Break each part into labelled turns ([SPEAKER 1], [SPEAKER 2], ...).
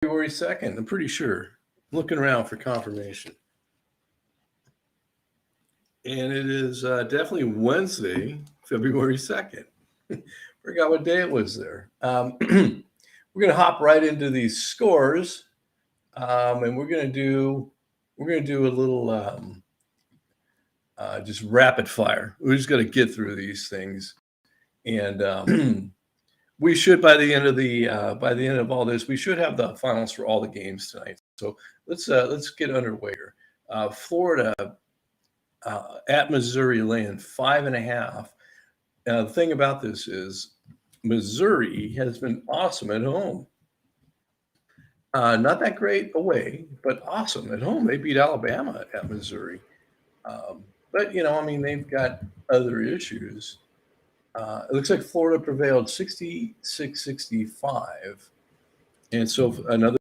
[SPEAKER 1] February 2nd, I'm pretty sure. Looking around for confirmation. And it is definitely Wednesday, February 2nd. Forgot what day it was there. We're going to hop right into these scores, and we're going to do a little just rapid fire. We're just going to get through these things, and we should by the end of all this, we should have the finals for all the games tonight. So let's get underway here. Florida at Missouri laying 5.5. The thing about this is Missouri has been awesome at home. Not that great away, but awesome at home. They beat Alabama at Missouri. But, I mean, they've got other issues. It looks like Florida prevailed 66-65. And so another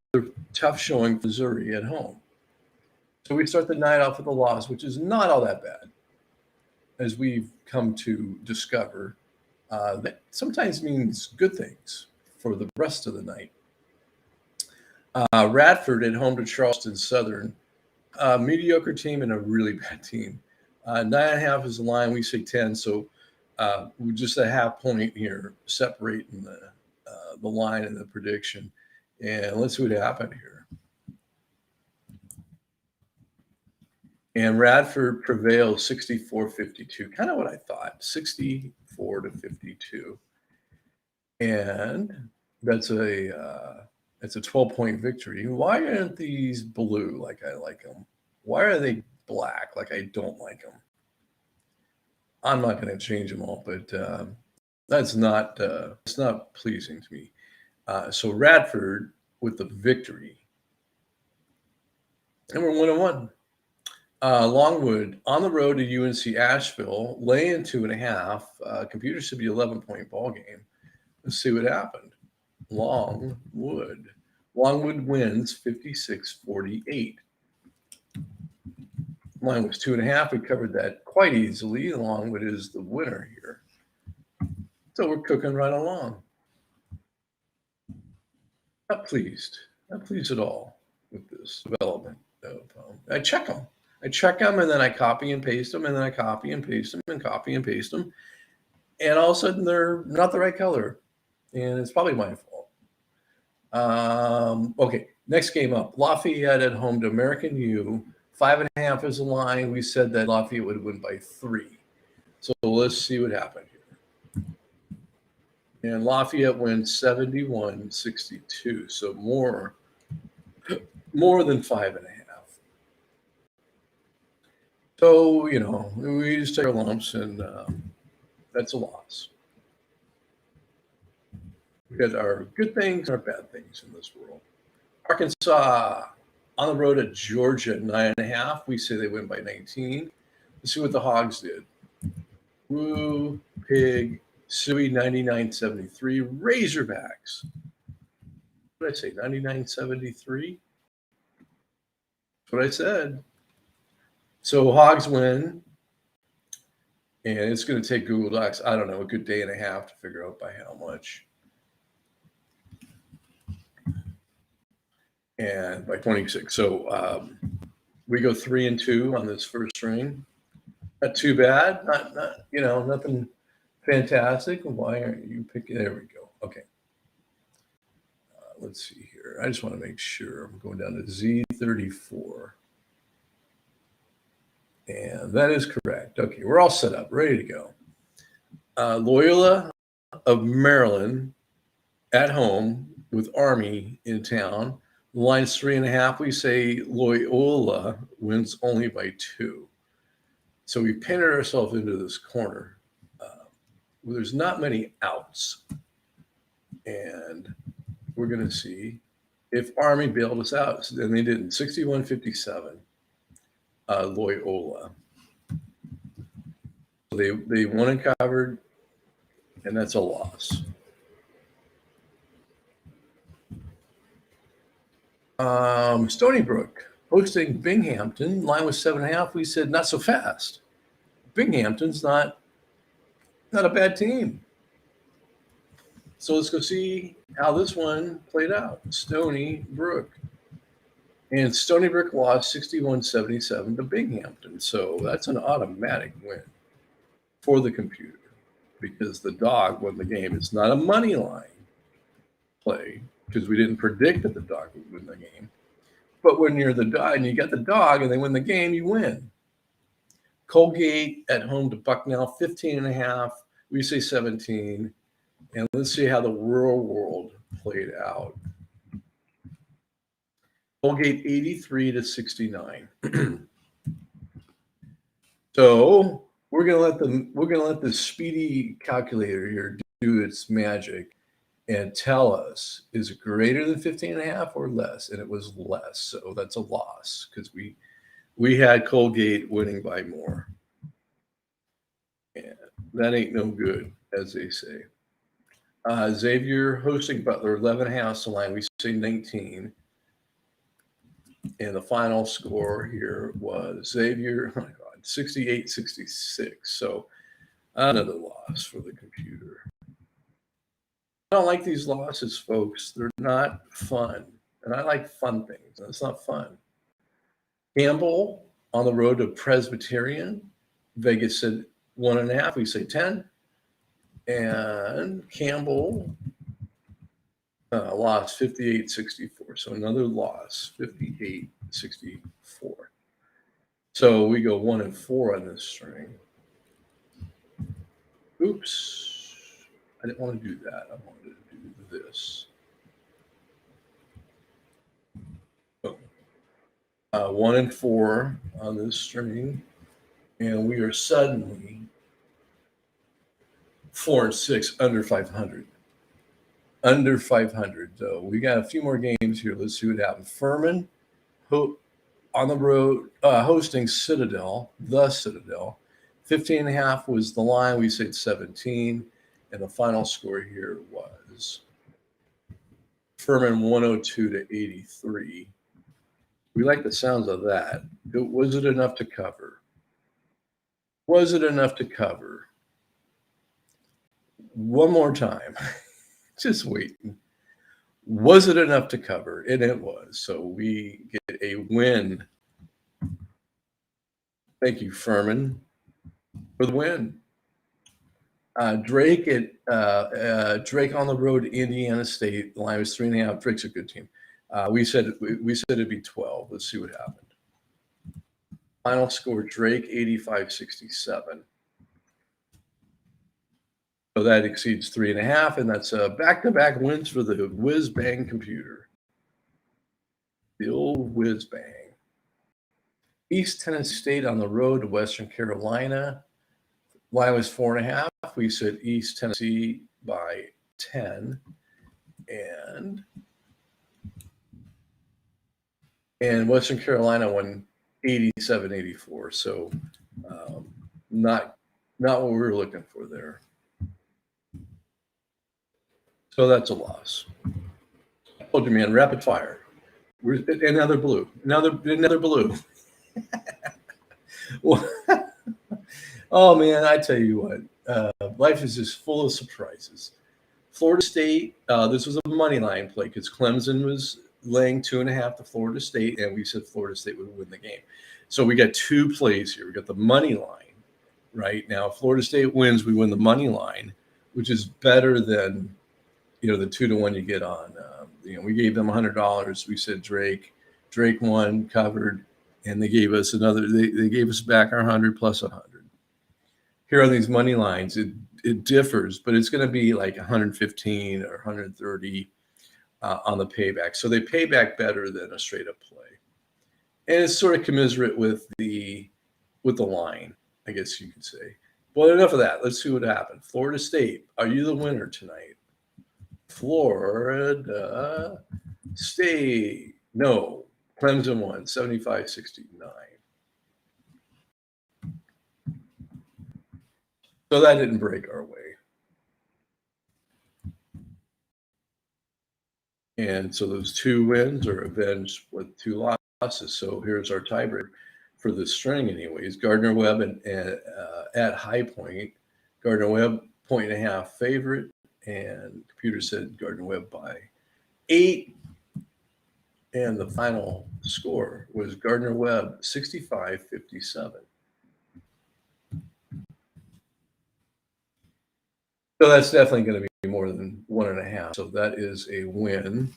[SPEAKER 1] tough showing for Missouri at home. So we start the night off with a loss, which is not all that bad, as we've come to discover. That sometimes means good things for the rest of the night. Radford at home to Charleston Southern. Mediocre team and a really bad team. 9.5 is the line. We say 10, so we're just a half point here separating the line and the prediction. And let's see what happened here. And Radford prevails 64-52. Kind of what I thought, 64-52. And that's a 12-point victory. Why aren't these blue like I like them? Why are they black like I don't like them? I'm not going to change them all, but that's not it's not pleasing to me. So Radford with the victory, and we're 1-1. Longwood on the road to UNC Asheville, laying 2.5. Computer should be 11-point ball game. Let's see what happened. Longwood wins 56-48. Line was 2.5. We covered that quite easily. Longwood is the winner here. So we're cooking right along. Not pleased at all with this development. I check them, and then I copy and paste them, and then I copy and paste them, and copy and paste them. And all of a sudden, they're not the right color. And it's probably my fault. Okay, next game up. Lafayette at home to American U. 5.5 is the line. We said that Lafayette would win by 3. So let's see what happened here. And Lafayette wins 71-62. So more than 5.5. So, we just take our lumps, and that's a loss. We got our good things and our bad things in this world. Arkansas on the road at Georgia, 9.5. We say they win by 19. Let's see what the Hogs did. Woo, Pig, Suey, 99-73. Razorbacks. What did I say, 99-73? That's what I said. So Hogs win. And it's going to take Google Docs, I don't know, a good day and a half to figure out by how much. And by 26. So we go 3-2 on this first ring. Not too bad. Not nothing fantastic. Why aren't you picking? There we go. Okay. Let's see here. I just want to make sure. I'm going down to Z34. And that is correct. Okay, we're all set up, ready to go. Loyola of Maryland at home with Army in town. The line's 3.5. We say Loyola wins only by 2. So we painted ourselves into this corner where there's not many outs. And we're going to see if Army bailed us out. And they didn't. 61-57, Loyola. So they won and covered, and that's a loss. Stony Brook hosting Binghamton. Line was 7.5. We said not so fast. Binghamton's not a bad team. So let's go see how this one played out. Stony Brook. And Stony Brook lost 61-77 to Binghamton. So that's an automatic win for the computer because the dog won the game. It's not a money line play because we didn't predict that the dog would win the game. But when you're the dog and you got the dog and they win the game, you win. Colgate at home to Bucknell, 15.5. We say 17. And let's see how the rural world played out. Colgate 83-69. So we're gonna let the speedy calculator here do its magic and tell us, is it greater than 15.5 or less? And it was less. So that's a loss because we had Colgate winning by more. And that ain't no good, as they say. Xavier hosting Butler, 11.5 the line. We say 19. And the final score here was Xavier, oh my God, 68-66. So another loss for the computer. I don't like these losses, folks. They're not fun. And I like fun things. That's not fun. Campbell on the road to Presbyterian. Vegas said 1.5. We say 10. And Campbell lost 58-64. So another loss, 58-64. So we go 1-4 on this string. Oops. I didn't want to do that. I wanted to do this. Oh. 1-4 on this string. And we are suddenly 4-6 under 500. Under 500, though. We got a few more games here. Let's see what happens. Furman on the road hosting Citadel, the Citadel. 15.5 was the line. We said 17. And the final score here was Furman 102-83. We like the sounds of that. Was it enough to cover? Was it enough to cover? One more time. Just waiting. Was it enough to cover? And it was. So we get a win. Thank you, Furman, for the win. Drake on the road to Indiana State. The line was 3.5. Drake's a good team. We said it'd be 12. Let's see what happened. Final score: Drake 85-67. So that exceeds 3.5, and that's back-to-back wins for the Whiz Bang computer. The old Whiz Bang. East Tennessee State on the road to Western Carolina. Line was 4.5. We said East Tennessee by 10, and Western Carolina won 87-84. So not what we were looking for there. So that's a loss. I told you, man, rapid fire. Another blue. Another blue. Oh, man, I tell you what. Life is just full of surprises. Florida State, this was a money line play because Clemson was laying 2.5 to Florida State, and we said Florida State would win the game. So we got two plays here. We got the money line, right? Now, if Florida State wins, we win the money line, which is better than the 2-1 you get on. We gave them $100. We said Drake won, covered, and they gave us another. They gave us back our 100 plus 100. Here on these money lines, it differs, but it's going to be like 115 or 130 on the payback. So they pay back better than a straight up play, and it's sort of commiserate with the line, I guess you could say. Well, enough of that. Let's see what happened. Florida State, are you the winner tonight? Florida State. No. Clemson won 75-69. So that didn't break our way. And so those two wins are avenged with two losses. So here's our tiebreaker for the string anyways. Gardner Webb at High Point. Gardner Webb 1.5 favorite. and computer said Gardner Webb by 8. And the final score was Gardner Webb 65-57. So that's definitely going to be more than 1.5. So that is a win.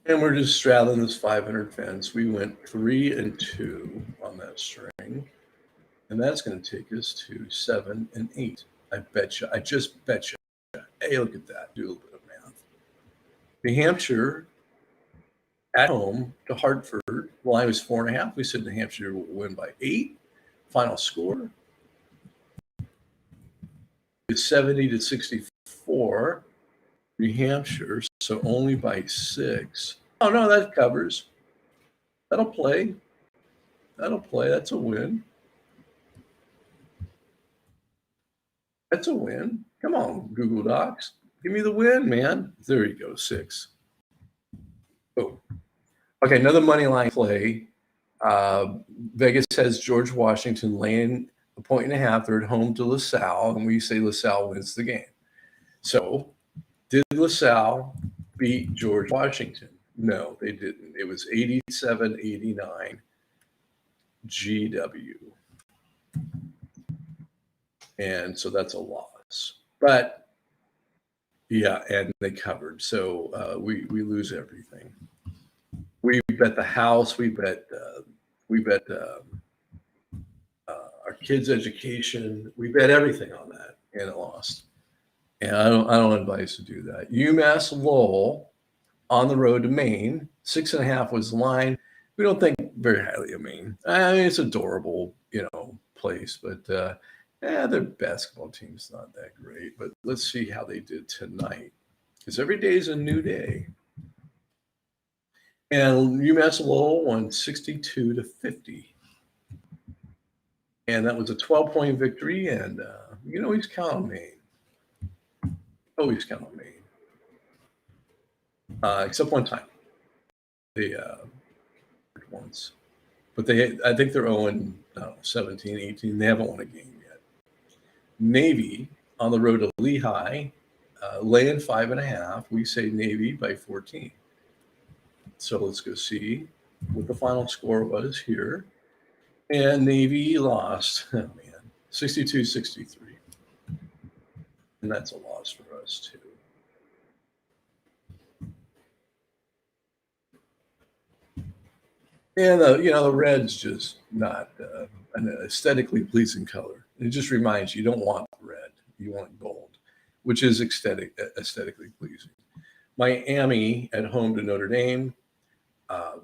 [SPEAKER 1] And we're just straddling this 500 fence. We went 3 and 2 on that string. And that's going to take us to 7 and 8. I bet you. I just bet you. Hey, look at that. Do a little bit of math. New Hampshire at home to Hartford. The line was 4.5. We said New Hampshire will win by 8. Final score is 70-64. New Hampshire, so only by 6. Oh no, that covers. That'll play. That'll play. That's a win. That's a win. Come on, Google Docs. Give me the win, man. There you go, 6. Oh. Okay, another money line play. Vegas has George Washington laying 1.5. They're at home to LaSalle, and we say LaSalle wins the game. So, did LaSalle beat George Washington? No, they didn't. It was 87-89 GW. And so that's a loss. But yeah, and they covered. So we lose everything. We bet the house. We bet our kids' education. We bet everything on that, and it lost. And I don't advise to do that. UMass Lowell on the road to Maine. 6.5 was the line. We don't think very highly of Maine. I mean, it's adorable, place, but their basketball team's not that great. But let's see how they did tonight, because every day is a new day. And UMass Lowell won 62-50. And that was a 12-point victory. And you can always count on Maine. Always count on Maine. Except one time. They once. But I think they're 0-17, 18. They haven't won a game yet. Navy on the road to Lehigh, laying 5.5. We say Navy by 14. So let's go see what the final score was here. And Navy lost, 62-63. And that's a loss for us, too. And, the red's just not an aesthetically pleasing color. It just reminds you don't want red. You want gold, which is aesthetically pleasing. Miami at home to Notre Dame.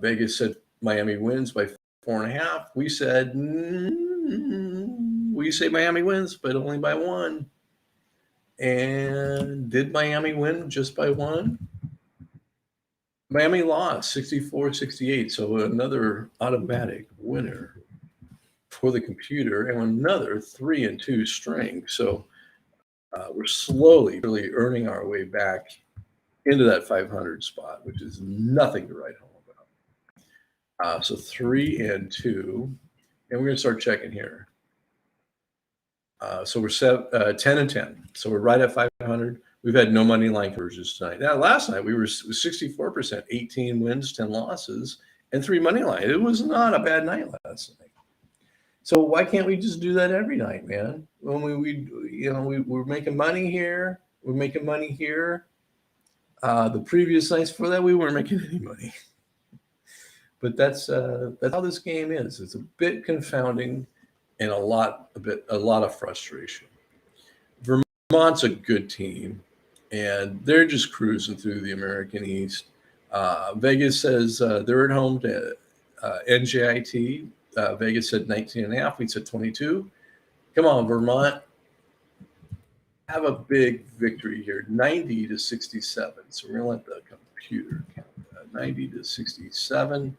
[SPEAKER 1] Vegas said Miami wins by 4.5. We said, we say Miami wins, but only by 1. And did Miami win just by 1? Miami lost 64-68. So another automatic winner for the computer, and another 3 and 2 string. So we're slowly really earning our way back into that 500 spot, which is nothing to write home about. So 3 and 2, and we're going to start checking here. So we're 10 and 10. So we're right at 500. We've had no money line conversions tonight. Now, last night we were 64%, 18 wins, 10 losses, and 3 money line. It was not a bad night last night. So why can't we just do that every night, man? When we're making money here, we're making money here. The previous nights before that, we weren't making any money. But that's how this game is. It's a bit confounding, and a lot of frustration. Vermont's a good team, and they're just cruising through the American East. Vegas says they're at home to NJIT. Vegas said 19.5. We said 22. Come on, Vermont. Have a big victory here, 90-67. So we're going to let the computer count that. 90-67.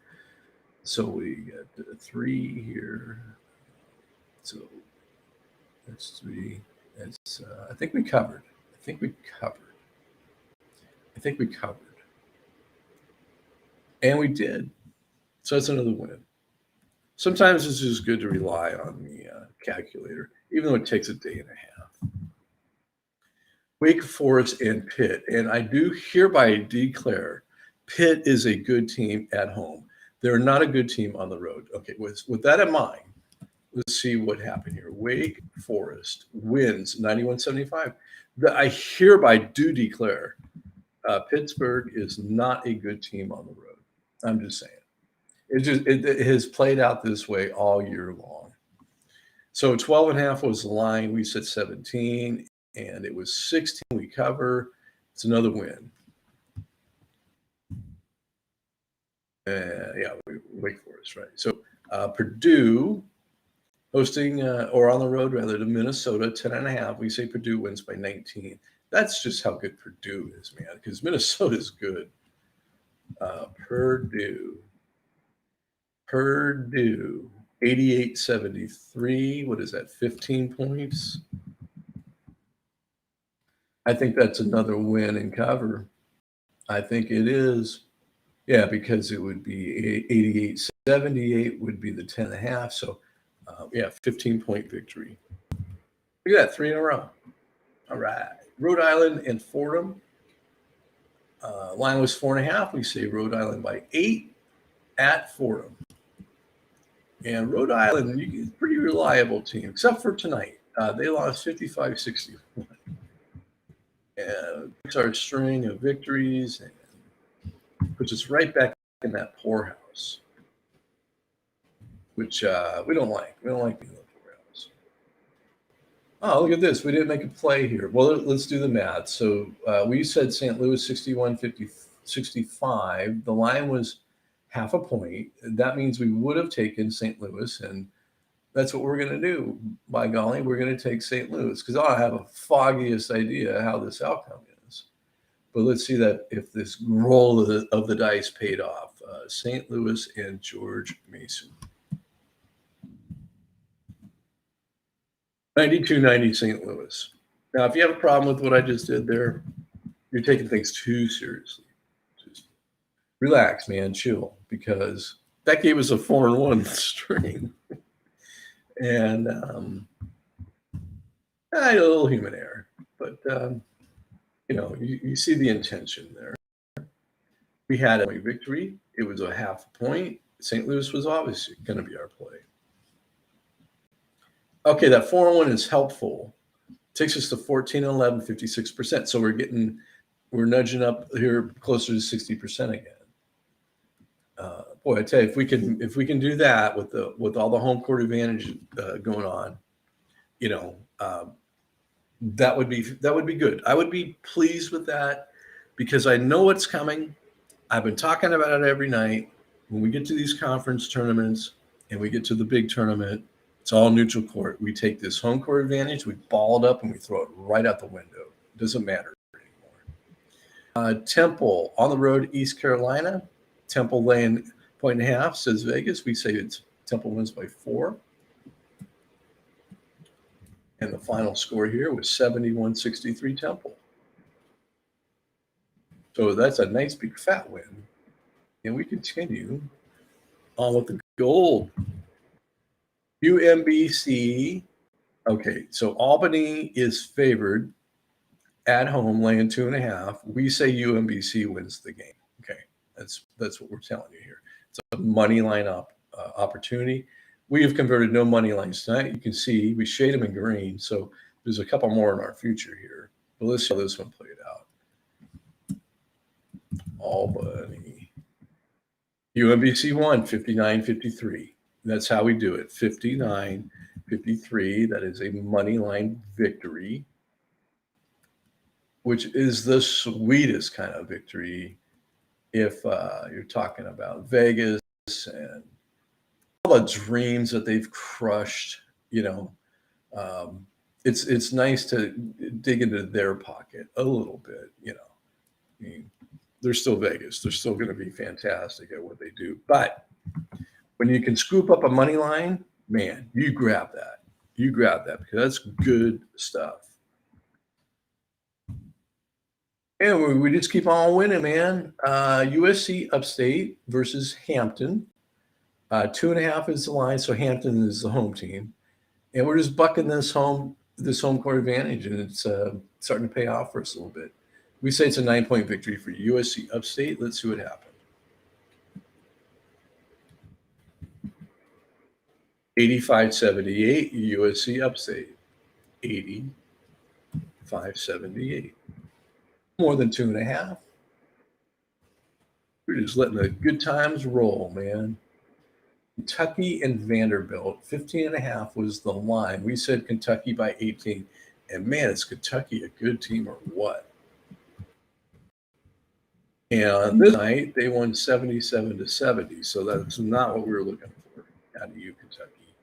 [SPEAKER 1] So we got 3 here. So that's 3. That's I think we covered. And we did. So that's another win. Sometimes it's just good to rely on the calculator. even though it takes a day and a half. Wake Forest and Pitt. And I do hereby declare Pitt is a good team at home. They're not a good team on the road. Okay, with that in mind, let's see what happened here. Wake Forest wins 91-75. I hereby do declare Pittsburgh is not a good team on the road. I'm just saying. It has played out this way all year long. So 12.5 was the line. We said 17, and it was 16. We cover. It's another win. Yeah, Wake Forest, right? So Purdue hosting or on the road rather to Minnesota, 10.5. We say Purdue wins by 19. That's just how good Purdue is, man, because Minnesota is good. Purdue, 88-73. What is that, 15 points? I think that's another win and cover. I think it is. Yeah, because it would be 88-78 would be the 10.5. So, yeah, 15-point victory. Look at that, 3 in a row. All right. Rhode Island and Fordham. Line was 4.5. We say Rhode Island by 8 at Fordham. And Rhode Island, is a pretty reliable team, except for tonight. They lost 55-61. And it's our string of victories and puts us right back in that poorhouse, which we don't like. We don't like being in the poorhouse. Oh, look at this. We didn't make a play here. Well, let's do the math. So we said St. Louis 61-65. The line was half a point. That means we would have taken St. Louis, and that's what we're going to do. By golly, we're going to take St. Louis because I have a foggiest idea how this outcome is. But let's see that if this roll of the dice paid off. St. Louis and George Mason. 92-90 St. Louis. Now, if you have a problem with what I just did there, you're taking things too seriously. Just relax, man, chill, because that gave us a 4-1 string. And a little human error, but you see the intention there. We had a victory. It was a half a point. St. Louis was obviously going to be our play. Okay, that 4-1 is helpful. Takes us to 14-11, 56%. So we're nudging up here closer to 60% again. Boy, I tell you, if we can do that with all the home court advantage going on, that would be good. I would be pleased with that because I know what's coming. I've been talking about it every night. When we get to these conference tournaments and we get to the big tournament, it's all neutral court. We take this home court advantage, we ball it up, and we throw it right out the window. It doesn't matter anymore. Temple on the road, East Carolina. Temple laying 1.5, says Vegas. We say Temple wins by 4. And the final score here was 71-63 Temple. So that's a nice big fat win. And we continue on with the gold. UMBC. Okay, so Albany is favored at home, laying 2.5. We say UMBC wins the game. Okay, that's what we're telling you here. It's a money line opportunity. We have converted no money lines tonight. You can see we shade them in green, so there's a couple more in our future here. But let's see how this one played out. Albany. UMBC won 59-53. That's how we do it. 59-53. That is a money line victory, which is the sweetest kind of victory if you're talking about Vegas and all the dreams that they've crushed. It's nice to dig into their pocket a little bit. I mean, they're still Vegas. They're still going to be fantastic at what they do. But when you can scoop up a money line, man, you grab that. You grab that because that's good stuff. And we just keep on winning, man. USC Upstate versus Hampton. 2.5 is the line, so Hampton is the home team. And we're just bucking this home court advantage, and it's starting to pay off for us a little bit. We say it's a 9-point victory for USC Upstate. Let's see what happened. 85-78 USC Upstate. 85-78. More than 2.5. We're just letting the good times roll, man. Kentucky and Vanderbilt, 15.5 was the line. We said Kentucky by 18. And man, is Kentucky a good team or what? And this night they won 77-70. So that's not what we were looking for out of you, Kentucky.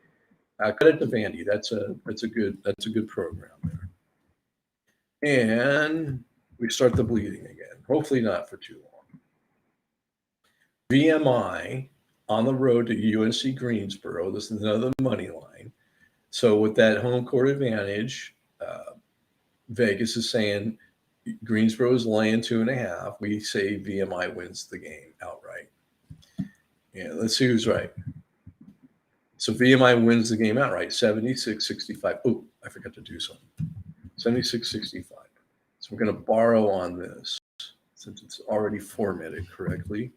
[SPEAKER 1] Credit to Vandy. That's a good program there. And we start the bleeding again. Hopefully not for too long. VMI on the road to UNC Greensboro. This is another money line. So with that home court advantage, Vegas is saying Greensboro is laying 2.5. We say VMI wins the game outright. Yeah, let's see who's right. So VMI wins the game outright, 76-65. Oh, I forgot to do something. 76-65. So we're going to borrow on this since it's already formatted correctly.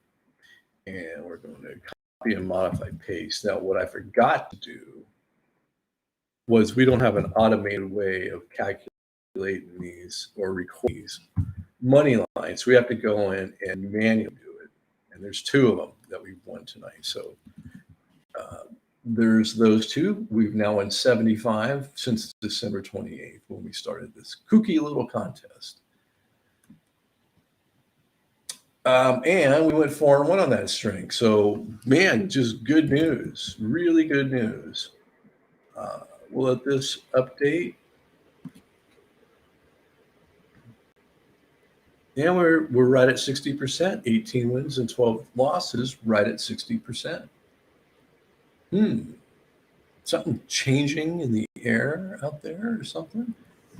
[SPEAKER 1] And we're going to copy and modify paste. Now, what I forgot to do was we don't have an automated way of calculating these or recording these money lines. We have to go in and manually do it. And there's 2 of them that we've won tonight. So there's those 2. We've now won 75 since December 28th when we started this kooky little contest. And we went 4-1 on that string. So, man, just good news. Really good news. We'll let this update. And we're right at 60%. 18 wins and 12 losses, right at 60%. Something changing in the air out there or something?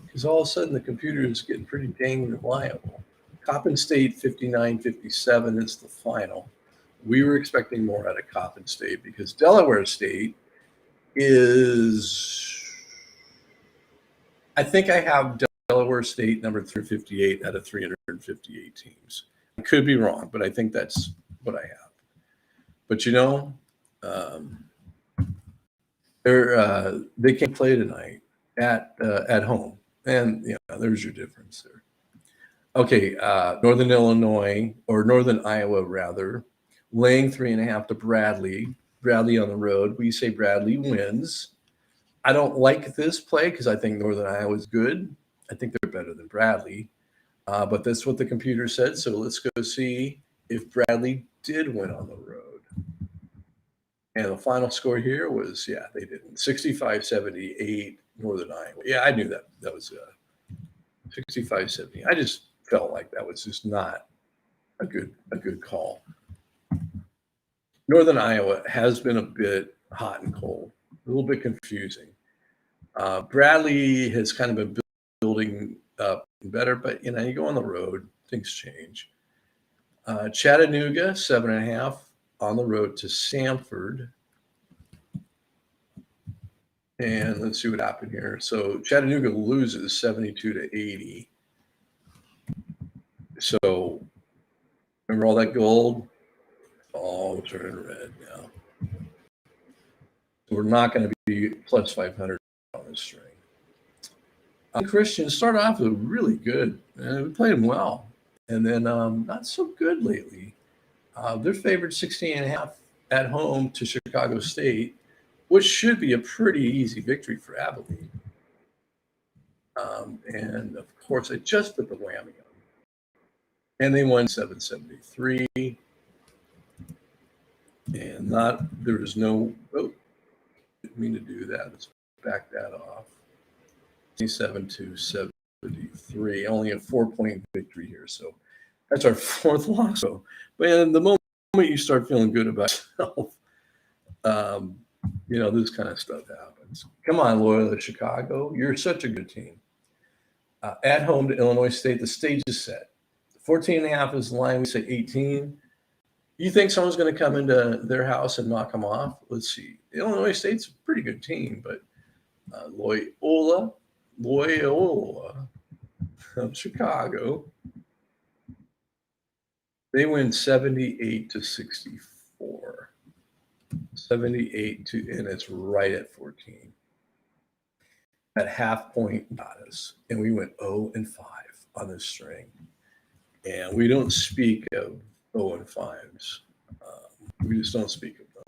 [SPEAKER 1] Because all of a sudden the computer is getting pretty dang reliable. Coppin State 59-57 is the final. We were expecting more out of Coppin State because Delaware State is, I think I have Delaware State number 358 out of 358 teams. I could be wrong, but I think that's what I have. But they can't play tonight at home, and there's your difference there. Okay, Northern Illinois or Northern Iowa rather, laying 3.5 to Bradley. Bradley on the road. We say Bradley wins. I don't like this play because I think Northern Iowa is good. I think they're better than Bradley, but that's what the computer said. So let's go see if Bradley did win on the road. And the final score here was, they didn't. 65-78 Northern Iowa. Yeah, I knew that. That was 65-70. I just felt like that was just not a good call. Northern Iowa has been a bit hot and cold, a little bit confusing. Bradley has kind of been building up better, but you go on the road, things change. Chattanooga 7.5 on the road to Samford. And let's see what happened here. So Chattanooga loses 72-80. So remember all that gold? All turning red now. So we're not going to be plus 500 on this string. Christians started off with really good. We played them well. And then not so good lately. They're favored 16.5 at home to Chicago State, which should be a pretty easy victory for Abilene. And, of course, I just put the whammy on. And they won 773. And there was no, didn't mean to do that. Let's back that off. 27-73, only a 4-point victory here. So that's our 4th loss. So, but the moment you start feeling good about yourself, this kind of stuff happens. Come on, Loyola Chicago. You're such a good team. At home to Illinois State, the stage is set. 14.5 is the line. We say 18. You think someone's going to come into their house and knock them off? Let's see. Illinois State's a pretty good team, but Loyola of Chicago. They win 78-64. 78 to, and it's right at 14. At half point got us, and we went 0-5 on this string. And we don't speak of 0-5s. We just don't speak of them.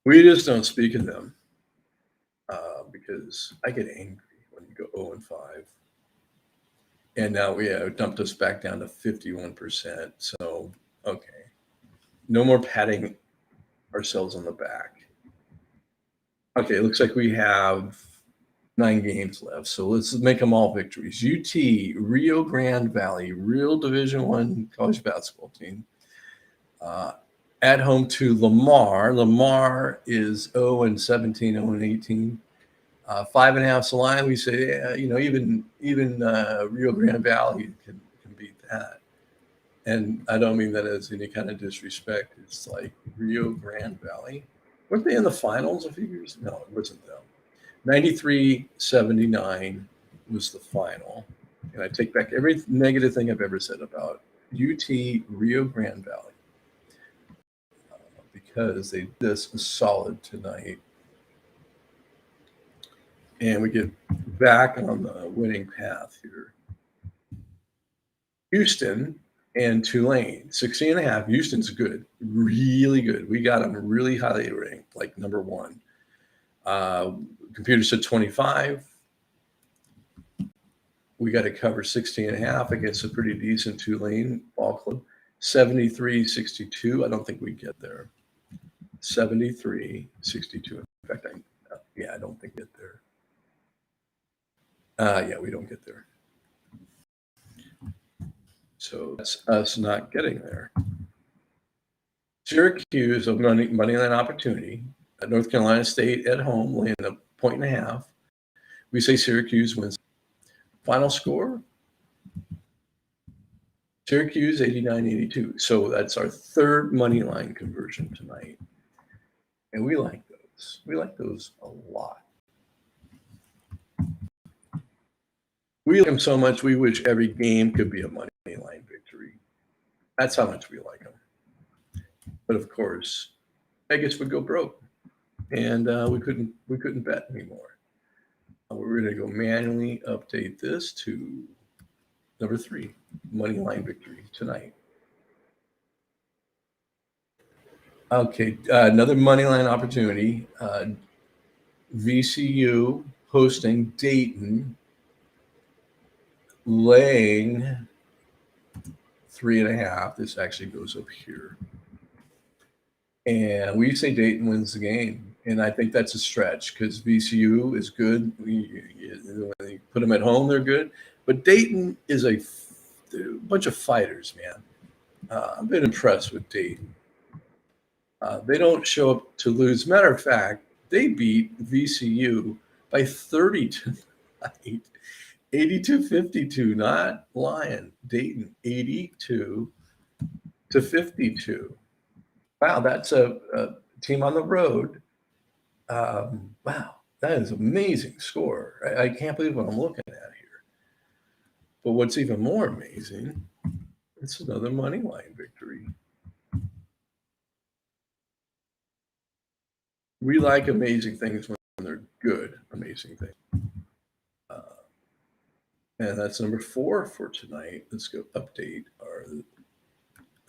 [SPEAKER 1] We just don't speak of them because I get angry when you go 0-5. And now we have dumped us back down to 51%. So, okay. No more patting ourselves on the back. Okay, it looks like we have 9 games left. So let's make them all victories. UT, Rio Grande Valley, real Division I college basketball team. At home to Lamar. Lamar is 0-17, 0-18. 5.5's the line. We say, yeah, even Rio Grande Valley can beat that. And I don't mean that as any kind of disrespect. It's like Rio Grande Valley. Weren't they in the finals a few years? No, it wasn't them. 93-79 was the final. And I take back every negative thing I've ever said about UT Rio Grande Valley because they did this solid tonight. And we get back on the winning path here. Houston and Tulane, 16.5. Houston's good, really good. We got them really highly ranked, like number 1. Computer said 25. We got to cover 16.5 against a pretty decent Tulane ball club. 73-62. I don't think we get there. 73-62. In fact, I don't think we get there. Yeah, we don't get there. So that's us not getting there. Syracuse, a money line opportunity. North Carolina State at home, laying a 1.5. We say Syracuse wins. Final score? Syracuse 89-82. So that's our third money line conversion tonight. And we like those. We like those a lot. We like them so much, we wish every game could be a money line victory. That's how much we like them. But of course, Vegas would go broke, and we couldn't bet anymore. We're going to go manually update this to number 3, money line victory tonight. Okay, another money line opportunity. VCU hosting Dayton, laying 3.5. This actually goes up here. And we say Dayton wins the game. And I think that's a stretch because VCU is good. When they put them at home, they're good. But Dayton is a bunch of fighters, man. I've been impressed with Dayton. They don't show up to lose. Matter of fact, they beat VCU by 30 tonight. 82-52, not lying. Dayton, 82-52. Wow, that's a team on the road. Wow, that is an amazing score. I can't believe what I'm looking at here. But what's even more amazing, it's another money line victory. We like amazing things when they're good, amazing things. And that's number 4 for tonight. Let's go update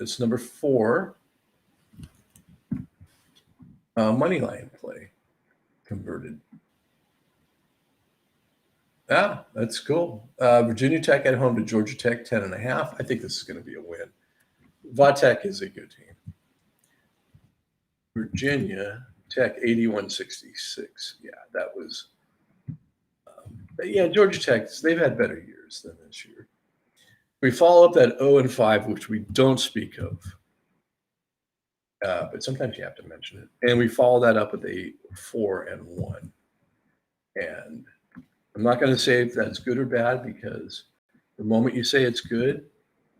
[SPEAKER 1] it's number 4 money line play converted. That's cool. Virginia Tech at home to Georgia Tech, 10.5. I think this is going to be a win. Vatech is a good team. Virginia Tech, 81-66. Yeah, that was. Georgia Tech, they've had better years than this year. We follow up that 0-5, which we don't speak of. But sometimes you have to mention it. And we follow that up with a 4-1. And I'm not going to say if that's good or bad because the moment you say it's good,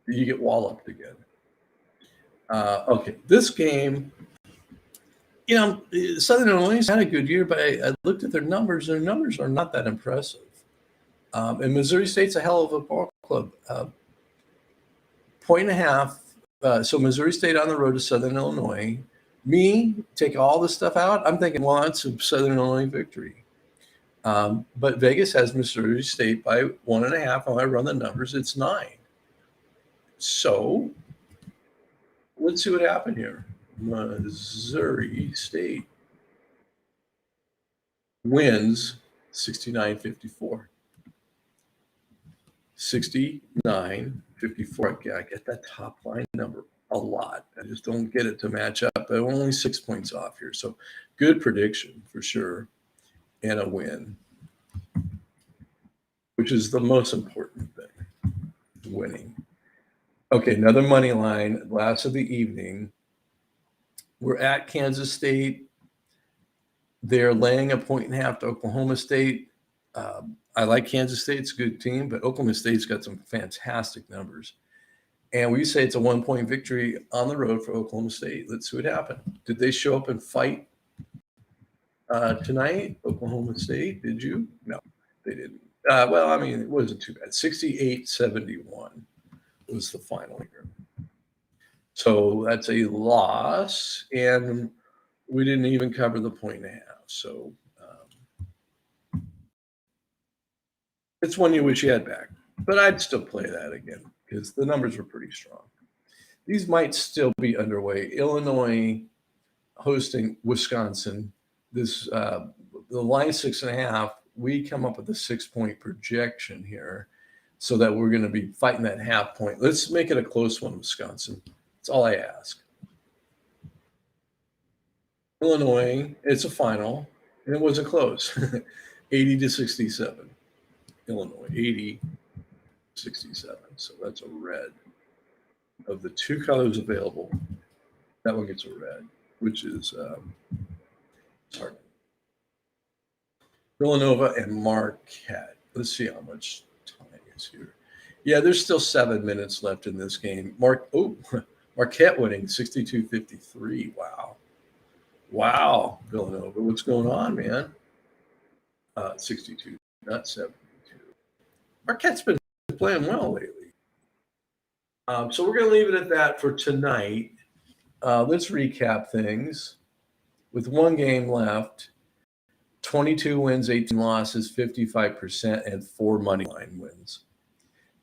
[SPEAKER 1] you get walloped again. Okay, this game Southern Illinois had a good year, but I looked at their numbers. Their numbers are not that impressive. And Missouri State's a hell of a ball club. Point and a half. So Missouri State on the road to Southern Illinois. Me, take all this stuff out. I'm thinking, well, it's a Southern Illinois victory. But Vegas has Missouri State by 1.5. When I run the numbers, it's 9. So let's see what happened here. Missouri State wins 69-54. 69-54. I get that top line number a lot. I just don't get it to match up. But only 6 points off here. So good prediction for sure. And a win, which is the most important thing, winning. Okay, another money line, last of the evening. We're at Kansas State. They're laying 1.5 to Oklahoma State. I like Kansas State. It's a good team, but Oklahoma State's got some fantastic numbers. And we say it's a 1-point victory on the road for Oklahoma State. Let's see what happened. Did they show up and fight tonight, Oklahoma State? Did you? No, they didn't. Well, I mean, it wasn't too bad. 68-71 was the final here. So that's a loss, and we didn't even cover the 1.5. So it's one you wish you had back. But I'd still play that again because the numbers were pretty strong. These might still be underway. Illinois hosting Wisconsin. This the line 6.5. We come up with a 6-point projection here, so that we're going to be fighting that half point. Let's make it a close one, Wisconsin. That's all I ask. Illinois, it's a final, and it wasn't close. 80-67. Illinois, 80-67. So that's a red. Of the two colors available, that one gets a red, which is sorry. Villanova and Marquette. Let's see how much time is here. Yeah, there's still 7 minutes left in this game. Marquette winning 62-53. Wow, Villanova. What's going on, man? 62, not 72. Marquette's been playing well lately. So we're going to leave it at that for tonight. Let's recap things. With one game left, 22 wins, 18 losses, 55%, and 4 money line wins.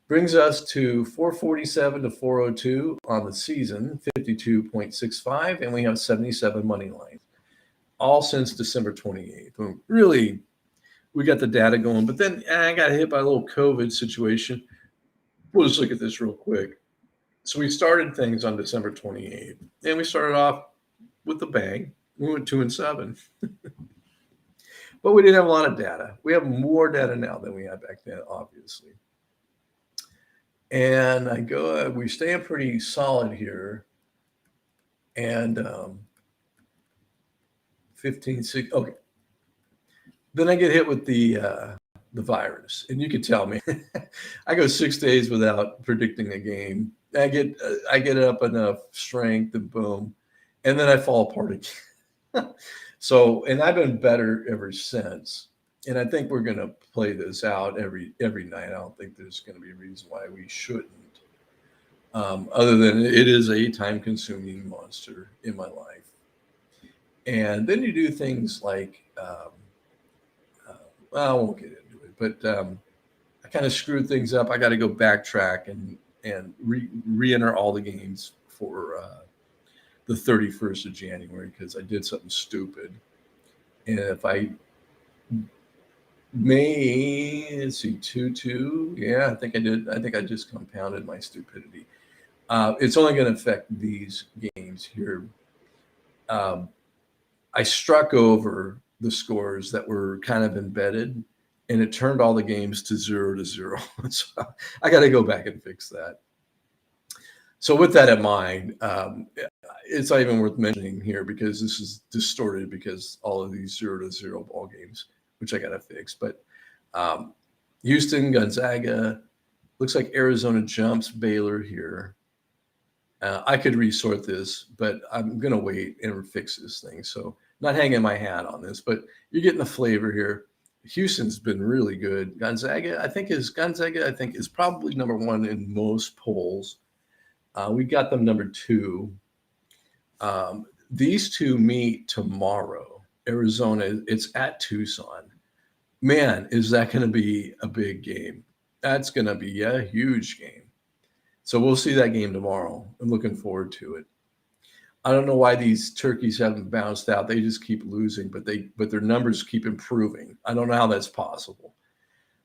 [SPEAKER 1] Brings us to 447 to 402 on the season, 52.65, and we have 77 money lines, all since December 28th. Really, we got the data going, but then I got hit by a little COVID situation. We'll just look at this real quick. So we started things on December 28th, and we started off with a bang. We went 2-7. But we didn't have a lot of data. We have more data now than we had back then, obviously. And we stay pretty solid here. And 15, 6, okay. Then I get hit with the virus, and you can tell me. I go 6 days without predicting a game. I get up enough strength, and boom, and then I fall apart again. So, and I've been better ever since. And I think we're going to play this out every night. I don't think there's going to be a reason why we shouldn't. Other than it is a time-consuming monster in my life. And then you do things like, well, I won't get into it, but I kind of screwed things up. I got to go backtrack and re-enter all the games for the 31st of January because I did something stupid. And if I let's see, 2-2. Yeah, I think I did. I think I just compounded my stupidity. It's only going to affect these games here. I struck over the scores that were kind of embedded, and it turned all the games to 0-0. So I got to go back and fix that. So with that in mind, it's not even worth mentioning here because this is distorted because all of these 0-0 ball games, which I got to fix. But Houston, Gonzaga, looks like Arizona jumps Baylor here. I could resort this, but I'm going to wait and fix this thing. So not hanging my hat on this, but you're getting the flavor here. Houston's been really good. Gonzaga, I think is probably number one in most polls. We got them number two. These two meet tomorrow. Arizona, it's at Tucson. Man, is that going to be a big game? That's going to be a huge game. So we'll see that game tomorrow. I'm looking forward to it. I don't know why these turkeys haven't bounced out. They just keep losing, but their numbers keep improving. I don't know how that's possible.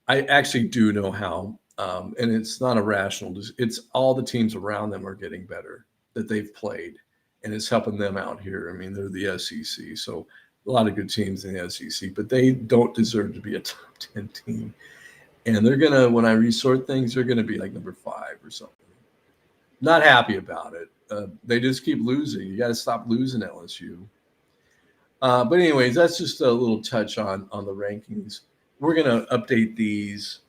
[SPEAKER 1] I actually do know how, and it's not irrational. It's all the teams around them are getting better that they've played, and it's helping them out here. I mean, they're the SEC, so a lot of good teams in the SEC, but they don't deserve to be a top 10 team. And they're gonna, when I resort things, they're gonna be like number 5 or something. Not happy about it. They just keep losing. You got to stop losing LSU. But anyways, that's just a little touch on the rankings. We're going to update these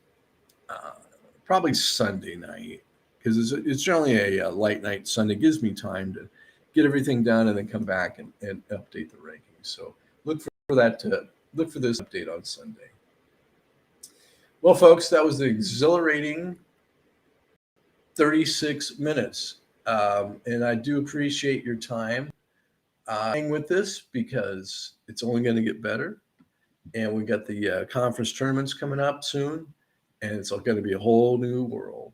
[SPEAKER 1] probably Sunday night because it's generally a light night Sunday. It gives me time to get everything done and then come back and update the rankings. So look for that look for this update on Sunday. Well, folks, that was the exhilarating 36 minutes. And I do appreciate your time with this because it's only going to get better. And we got the conference tournaments coming up soon, and it's going to be a whole new world.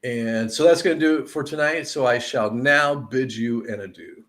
[SPEAKER 1] And so that's going to do it for tonight. So I shall now bid you an adieu.